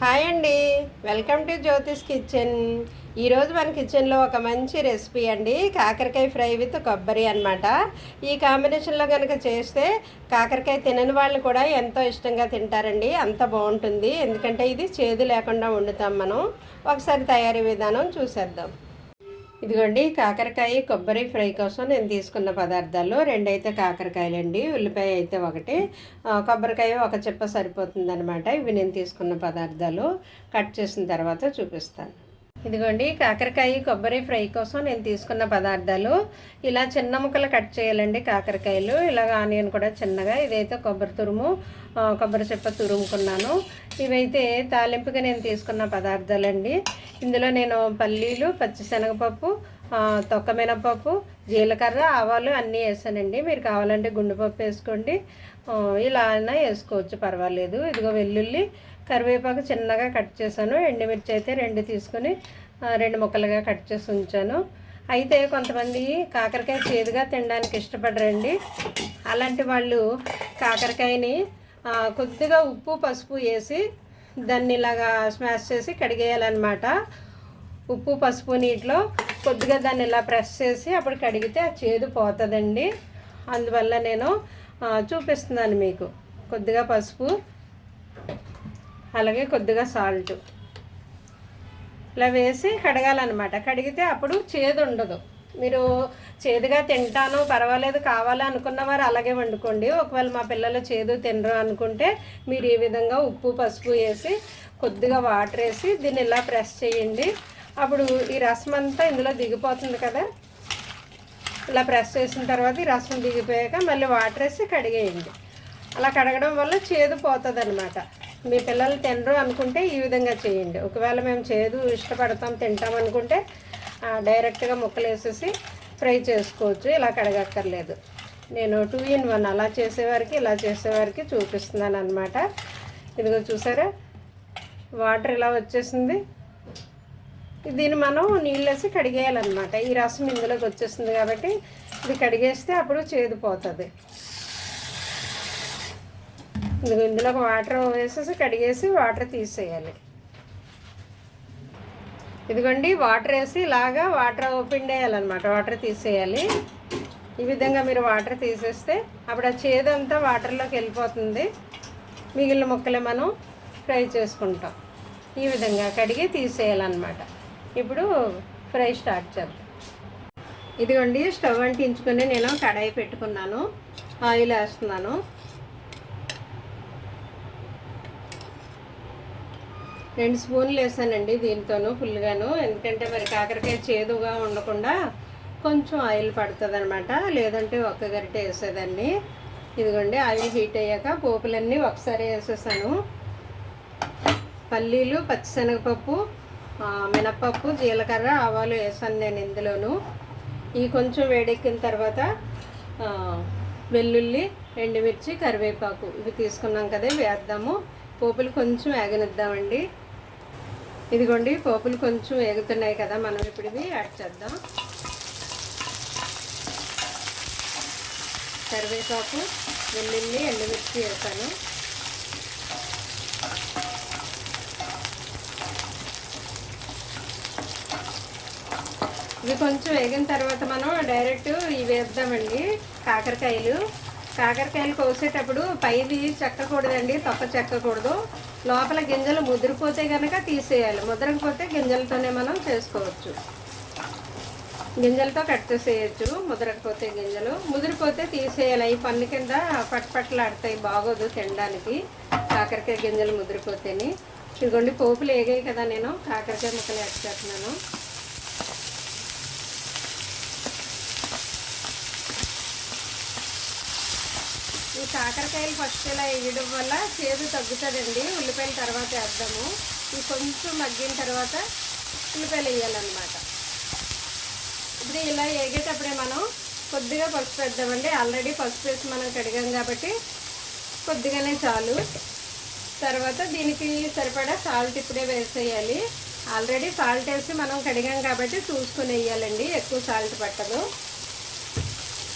Hi అండి, welcome to Jyothish kitchen. ఈరోజు మన కిచెన్లో ఒక మంచి రెసిపీ అండి, కాకరకాయ ఫ్రై విత్ కొబ్బరి అనమాట. ఈ కాంబినేషన్లో కనుక చేస్తే కాకరకాయ తినని వాళ్ళు కూడా ఎంతో ఇష్టంగా తింటారండి. అంత బాగుంటుంది, ఎందుకంటే ఇది చేదు లేకుండా వండుతాం మనం. ఒకసారి తయారీ విధానం చూసేద్దాం. ఇదిగోండి, కాకరకాయ కొబ్బరి ఫ్రై కోసం నేను తీసుకున్న పదార్థాలు 2 అయితే కాకరకాయలండి, ఉల్లిపాయ అయితే 1, కొబ్బరికాయ 1 చిప్ప సరిపోతుంది అనమాట. ఇవి నేను తీసుకున్న పదార్థాలు కట్ చేసిన తర్వాత చూపిస్తాను. ఇదిగోండి, కాకరకాయ కొబ్బరి ఫ్రై కోసం నేను తీసుకున్న పదార్థాలు. ఇలా చిన్న ముక్కలు కట్ చేయాలండి కాకరకాయలు. ఇలాగ ఆనియన్ కూడా చిన్నగా. ఇదైతే కొబ్బరి తురుము, కొబ్బరి చెప్ప తురుముకున్నాను. ఇవైతే తాలింపుగా నేను తీసుకున్న పదార్థాలండి. ఇందులో నేను పల్లీలు, పచ్చిశనగపప్పు, తొక్క మినపప్పు, జీలకర్ర, ఆవాలు అన్నీ వేసానండి. మీరు కావాలంటే గుండుపప్పు వేసుకోండి, ఇలా అయినా వేసుకోవచ్చు, పర్వాలేదు. ఇదిగో వెల్లుల్లి, కరివేపాకు చిన్నగా కట్ చేశాను. ఎండుమిర్చి అయితే 2 తీసుకొని 2 ముక్కలుగా కట్ చేసి ఉంచాను. అయితే కొంతమంది కాకరకాయ చేదుగా తినడానికి ఇష్టపడరండి. అలాంటి వాళ్ళు కాకరకాయని కొద్దిగా ఉప్పు పసుపు వేసి దాన్ని ఇలాగా స్మాష్ చేసి కడిగేయాలన్నమాట. ఉప్పు పసుపు నీటిలో కొద్దిగా దాన్ని ఇలా ప్రెస్ చేసి అప్పుడు కడిగితే ఆ చేదు పోతుందండి. అందువల్ల నేను చూపిస్తున్నాను మీకు. కొద్దిగా పసుపు, అలాగే కొద్దిగా సాల్ట్ ఇలా వేసి కడగాలన్నమాట. కడిగితే అప్పుడు చేదు ఉండదు. మీరు చేదుగా తింటాను పర్వాలేదు కావాలనుకున్న వారు అలాగే వండుకోండి. ఒకవేళ మా పిల్లలు చేదు తినరు అనుకుంటే మీరు ఈ విధంగా ఉప్పు పసుపు వేసి కొద్దిగా వాటర్ వేసి దీన్ని ఇలా ప్రెస్ చేయండి. అప్పుడు ఈ రసం అంతా ఇందులో దిగిపోతుంది కదా. ఇలా ప్రెస్ చేసిన తర్వాత ఈ రసం దిగిపోయాక మళ్ళీ వాటర్ వేసి కడిగేయండి. అలా కడగడం వల్ల చేదు పోతుంది అనమాట. మీ పిల్లలు తినరు అనుకుంటే ఈ విధంగా చేయండి. ఒకవేళ మేము చేదు ఇష్టపడతాం తింటాం అనుకుంటే డైరెక్ట్గా ముక్కలు వేసేసి ఫ్రై చేసుకోవచ్చు, ఇలా కడగక్కర్లేదు. నేను 2 in 1 అలా చేసేవారికి ఇలా చేసేవారికి చూపిస్తున్నాను అనమాట. ఇదిగో చూసారా, వాటర్ ఇలా వచ్చేసింది. దీన్ని మనం నీళ్ళు వేసి కడిగేయాలన్నమాట. ఈ రసం ఇందులోకి వచ్చేస్తుంది కాబట్టి ఇది కడిగేస్తే అప్పుడు చేదు పోతుంది. ఇందులో వాటర్ వేసేసి కడిగేసి వాటర్ తీసేయాలి. ఇదిగోండి, వాటర్ వేసి ఇలాగా వాటర్ పిండేయాలన్నమాట. వాటర్ తీసేయాలి. ఈ విధంగా మీరు వాటర్ తీసేస్తే అప్పుడు ఆ చేదంతా వాటర్లోకి వెళ్ళిపోతుంది. మిగిలిన ముక్కలే మనం ఫ్రై చేసుకుంటాం. ఈ విధంగా కడిగి తీసేయాలన్నమాట. ఇప్పుడు ఫ్రై స్టార్ట్ చేద్దాం. ఇదిగోండి, స్టవ్ అంటించుకొని నేను కడాయి పెట్టుకున్నాను. ఆయిల్ వేస్తున్నాను. 2 స్పూన్లు వేసానండి దీంతోనూ ఫుల్గాను. ఎందుకంటే మరి కాకరకాయ చేదుగా ఉండకుండా కొంచెం ఆయిల్ పడుతుంది అనమాట, లేదంటే 1 గరిటె వేసేదాన్ని. ఇదిగోండి, ఆయిల్ హీట్ అయ్యాక పోపులన్నీ ఒకసారి వేసేసాను. పల్లీలు, పచ్చిశనగపప్పు, మినప్పప్పు, జీలకర్ర, ఆవాలు వేసాను నేను ఇందులోను. ఈ కొంచెం వేడెక్కిన తర్వాత వెల్లుల్లి, ఎండుమిర్చి, కరివేపాకు ఇవి తీసుకున్నాం కదా, వేద్దాము. పోపులు కొంచెం వేగనిద్దామండి. ఇదిగోండి, పోపులు కొంచెం వేగుతున్నాయి కదా, మనం ఇప్పుడు ఇవి యాడ్ చేద్దాం. కరివేపాకు, వెల్లుల్లి, ఎండుమిర్చి వేసాను. ఇవి కొంచెం వేగిన తర్వాత మనం డైరెక్ట్ ఇవి వేద్దామండి. కాకరకాయలు కోసేటప్పుడు పైది చెక్కకూడదండి, తొక్క చెక్కకూడదు. లోపల గింజలు ముదిరిపోతే కనుక తీసేయాలి. ముదరకపోతే గింజలతోనే మనం చేసుకోవచ్చు. గింజలతో కట్ చేసేయచ్చు, ముదరకపోతే గింజలు. ముదిరిపోతే తీసేయాలి. ఈ పన్ను కింద పట్టుపట్లాడతాయి, బాగోదు తినడానికి కాకరకాయ గింజలు ముదిరిపోతేని. ఇదిగోండి, పోపులు వేగాయి కదా, నేను కాకరకాయ ముక్కలు యాడ్ చేస్తున్నాను. ఈ కాకరకాయలు ఫస్ట్ ఇలా వేయడం వల్ల చేదు తగ్గుతుందండి. ఉల్లిపాయల తర్వాత వేద్దాము. ఇవి కొంచెం మగ్గిన తర్వాత ఉల్లిపాయలు వేయాలన్నమాట. ఇప్పుడు ఇలా వేగేటప్పుడే మనం కొద్దిగా పసుపు వేద్దామండి. ఆల్రెడీ పసుపు వేసి మనం కడిగాం కాబట్టి కొద్దిగానే చాలు. తర్వాత దీనికి సరిపడా సాల్ట్ ఇప్పుడే వేసేయాలి. ఆల్రెడీ సాల్ట్ వేసి మనం కడిగాం కాబట్టి చూసుకుని వేయాలండి, ఎక్కువ సాల్ట్ పట్టదు,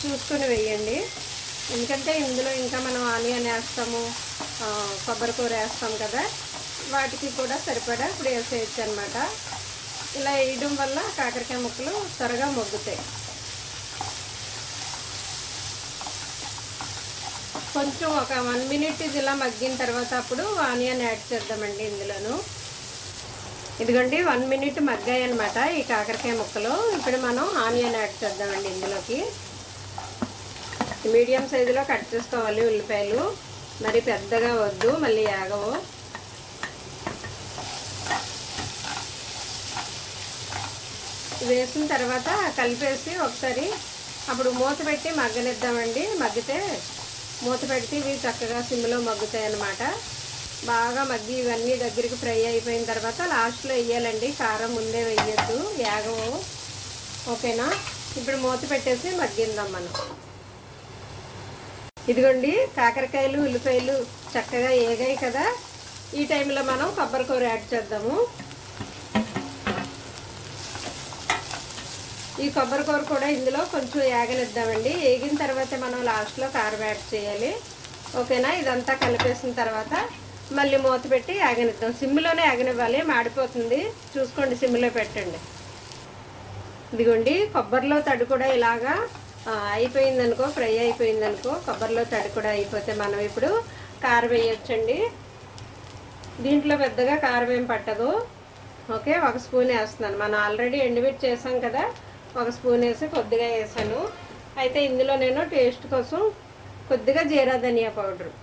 చూసుకుని వేయండి. ఎందుకంటే ఇందులో ఇంకా మనం ఆనియన్ వేస్తాము, కొబ్బరి కూర వేస్తాం కదా, వాటికి కూడా సరిపడా ఇప్పుడు వేసేయచ్చు అనమాట. ఇలా వేయడం వల్ల కాకరకాయ ముక్కలు త్వరగా మగ్గుతాయి. కొంచెం ఒక 1 మినిట్ ఇది ఇలా మగ్గిన తర్వాత అప్పుడు ఆనియన్ యాడ్ చేద్దామండి ఇందులోను. ఇదిగోండి 1 మినిట్ మగ్గాయి అనమాట ఈ కాకరకాయ ముక్కలు. ఇప్పుడు మనం ఆనియన్ యాడ్ చేద్దామండి ఇందులోకి. మీడియం సైజులో కట్ చేసుకోవాలి ఉల్లిపాయలు, మరి పెద్దగా వద్దు, మళ్ళీ ఆగవు. వేసిన తర్వాత కలిపేసి ఒకసారి అప్పుడు మూత పెట్టి మగ్గనిద్దామండి. మగ్గితే మూత పెడితే ఇవి చక్కగా సిమ్లో మగ్గుతాయి అన్నమాట. బాగా మగ్గి ఇవన్నీ దగ్గరికి ఫ్రై అయిపోయిన తర్వాత లాస్ట్లో వేయాలండి. కారం ముందే వేయద్దు, యాగవు. ఓకేనా? ఇప్పుడు మూత పెట్టేసి మగ్గిందాం మనం. ఇదిగోండి కాకరకాయలు ఉల్లిపాయలు చక్కగా ఏగాయి కదా. ఈ టైంలో మనం కొబ్బరికూర యాడ్ చేద్దాము. ఈ కొబ్బరికూర కూడా ఇందులో కొంచెం ఏగనిద్దామండి. ఏగిన తర్వాత మనం లాస్ట్లో కారం యాడ్ చేయాలి. ఓకేనా? ఇదంతా కలిపేసిన తర్వాత మళ్ళీ మూత పెట్టి ఆగనిద్దాం. సిమ్లోనే ఆగనివ్వాలి, మాడిపోతుంది. చూసుకోండి, సిమ్లో పెట్టండి. ఇదిగోండి కొబ్బరిలో తడి కూడా ఇలాగా అయిపోయిందనుకో, ఫ్రై అయిపోయిందనుకో, కొబ్బరిలో తడి కూడా అయిపోతే మనం ఇప్పుడు కారం వేయొచ్చండి. దీంట్లో పెద్దగా కారం ఏం పట్టదు. ఓకే, 1 స్పూన్ వేస్తున్నాను. మనం ఆల్రెడీ ఎండుమిర్చి చేసాం కదా, 1 స్పూన్ వేసి కొద్దిగా వేసాను. అయితే ఇందులో నేను టేస్ట్ కోసం కొద్దిగా జీరా ధనియా పౌడరు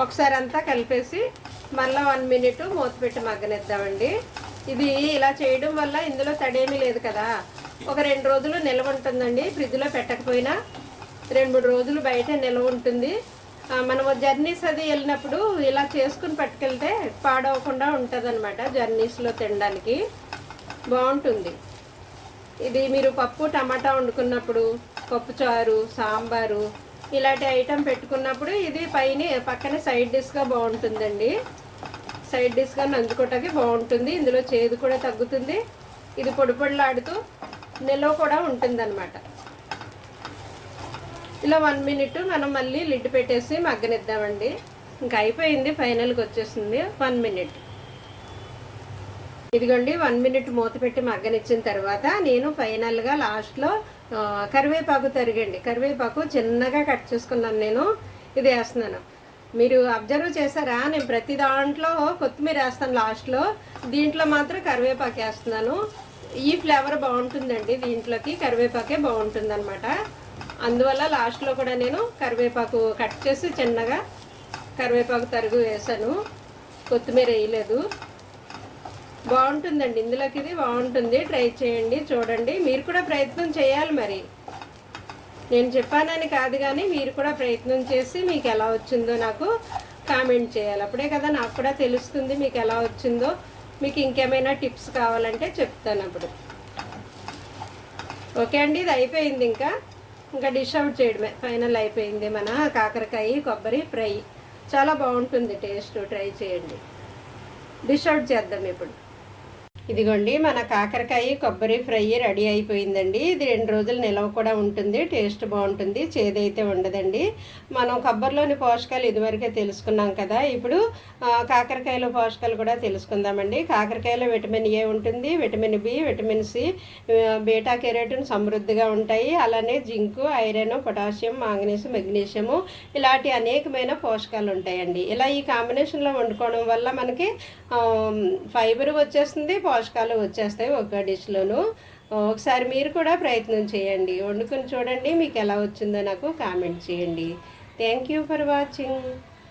ఒకసారి అంతా కలిపేసి మళ్ళీ 1 మినిట్ మూత పెట్టి మగ్గనిద్దామండి. ఇది ఇలా చేయడం వల్ల ఇందులో తడేమీ లేదు కదా, ఒక 2 రోజులు నిల్వ ఉంటుందండి. ఫ్రిడ్జ్లో పెట్టకపోయినా 2-3 రోజులు బయట నిల్వ ఉంటుంది. మనం జర్నీస్ అది వెళ్ళినప్పుడు ఇలా చేసుకుని పట్టుకెళ్తే పాడవకుండా ఉంటుంది అనమాట. జర్నీస్లో తినడానికి బాగుంటుంది. ఇది మీరు పప్పు టమాటా వండుకున్నప్పుడు, పప్పుచారు, సాంబారు ఇలాంటి ఐటెం పెట్టుకున్నప్పుడు ఇది పక్కన సైడ్ డిష్గా బాగుంటుందండి. సైడ్ డిష్గా నంచుకోవటానికి బాగుంటుంది. ఇందులో చేదు కూడా తగ్గుతుంది. ఇది పొడి పొడిలాడుతూ నిల్వ కూడా ఉంటుందన్నమాట. ఇలా 1 మినిట్ మనం మళ్ళీ లిడ్ పెట్టేసి మగ్గనిద్దామండి. ఇంకా అయిపోయింది, ఫైనల్కి వచ్చేసింది 1 మినిట్. ఇదిగోండి 1 మినిట్ మూత పెట్టి మగ్గనిచ్చిన తర్వాత నేను ఫైనల్గా లాస్ట్లో కరివేపాకు తరిగండి. కరివేపాకు చిన్నగా కట్ చేసుకున్నాను నేను. ఇది వేస్తున్నాను. మీరు అబ్జర్వ్ చేశారా, నేను ప్రతి దాంట్లో కొత్తిమీర వేస్తాను లాస్ట్లో, దీంట్లో మాత్రం కరివేపాకు వేస్తున్నాను. ఈ ఫ్లేవర్ బాగుంటుందండి, దీంట్లోకి కరివేపాకే బాగుంటుంది అనమాట. అందువల్ల లాస్ట్లో కూడా నేను కరివేపాకు కట్ చేసి చిన్నగా కరివేపాకు తరుగు వేసాను, కొత్తిమీర వేయలేదు. బాగుంటుందండి, ఇందులోకి ఇది బాగుంటుంది. ట్రై చేయండి, చూడండి. మీరు కూడా ప్రయత్నం చేయాలి. మరి నేను చెప్పానని కాదు, కానీ మీరు కూడా ప్రయత్నం చేసి మీకు ఎలా వచ్చిందో నాకు కామెంట్ చేయాలి. అప్పుడే కదా నాకు కూడా తెలుస్తుంది మీకు ఎలా వచ్చిందో. మీకు ఇంకేమైనా టిప్స్ కావాలంటే చెప్తాను అప్పుడు. ఓకే అండి, ఇది అయిపోయింది. ఇంకా డిష్ అవుట్ చేయడమే. ఫైనల్ అయిపోయింది మన కాకరకాయ కొబ్బరి ఫ్రై. చాలా బాగుంటుంది టేస్ట్, ట్రై చేయండి. డిష్ అవుట్ చేద్దాం ఇప్పుడు. ఇదిగోండి మన కాకరకాయ కొబ్బరి ఫ్రై రెడీ అయిపోయిందండి. ఇది 2 రోజులు నిల్వ కూడా ఉంటుంది, టేస్ట్ బాగుంటుంది, చేదైతే ఉండదండి. మనం కొబ్బరిలోని పోషకాలు ఇదివరకే తెలుసుకున్నాం కదా, ఇప్పుడు కాకరకాయలో పోషకాలు కూడా తెలుసుకుందామండి. కాకరకాయలో విటమిన్ ఏ ఉంటుంది, vitamin B, vitamin C, beta carotene సమృద్ధిగా ఉంటాయి. అలానే zinc, iron, potassium, manganese, magnesium ఇలాంటి అనేకమైన పోషకాలు ఉంటాయండి. ఇలా ఈ కాంబినేషన్లో వండుకోవడం వల్ల మనకి ఫైబర్ వచ్చేస్తుంది, పోషకాలు వచ్చేస్తాయి ఒక డిష్లోను. ఒకసారి మీరు కూడా ప్రయత్నం చేయండి, వండుకొని చూడండి. మీకు ఎలా వచ్చిందో నాకు కామెంట్ చేయండి. Thank you for watching.